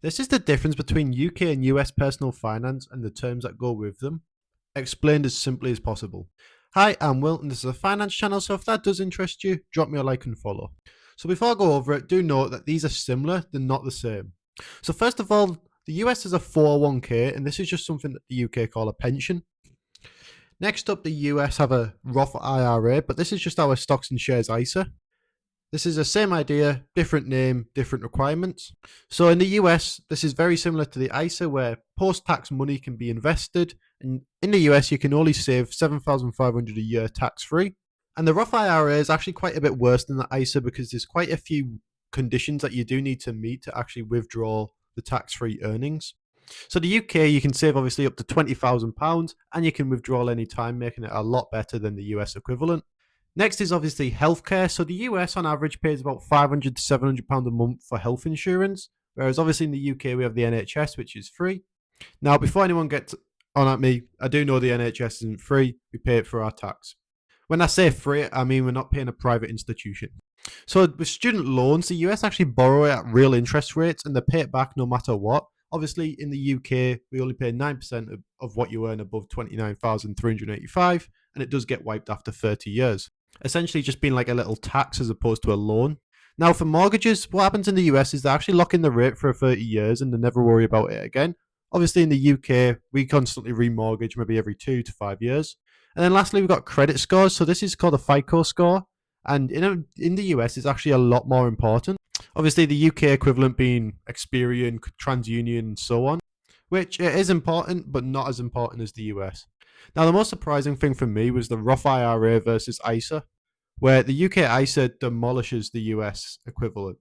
This is the difference between UK and US personal finance and the terms that go with them, explained as simply as possible. Hi, I'm Will, and this is a finance channel, so if that does interest you, drop me a like and follow. So before I go over it, do note that these are similar, they're not the same. So first of all, the US has a 401k, and this is just something that the UK call a pension. Next up, the US have a Roth IRA, but this is just our stocks and shares ISA. This is the same idea, different name, different requirements. So in the US, this is very similar to the ISA where post-tax money can be invested. And in the US, you can only save $7,500 a year tax-free. And the Roth IRA is actually quite a bit worse than the ISA because there's quite a few conditions that you do need to meet to actually withdraw the tax-free earnings. So the UK, you can save obviously up to £20,000 and you can withdraw any time, making it a lot better than the US equivalent. Next is obviously healthcare. So the US on average pays about £500 to £700 a month for health insurance, whereas obviously in the UK we have the NHS, which is free. Now, before anyone gets on at me, I do know the NHS isn't free. We pay it for our tax. When I say free, I mean we're not paying a private institution. So with student loans, the US actually borrow at real interest rates and they pay it back no matter what. Obviously, in the UK, we only pay 9% of what you earn above 29,385, and it does get wiped after 30 years. Essentially just being like a little tax as opposed to a loan. Now for mortgages, what happens in the US is they actually lock in the rate for 30 years and they never worry about it again. Obviously in the UK, we constantly remortgage maybe every 2 to 5 years. And then lastly, we've got credit scores. So this is called a FICO score. And in the US, it's actually a lot more important. Obviously the UK equivalent being Experian, TransUnion, and so on, which it is important, but not as important as the US. Now, the most surprising thing for me was the Roth IRA versus ISA, where the UK ISA demolishes the US equivalent.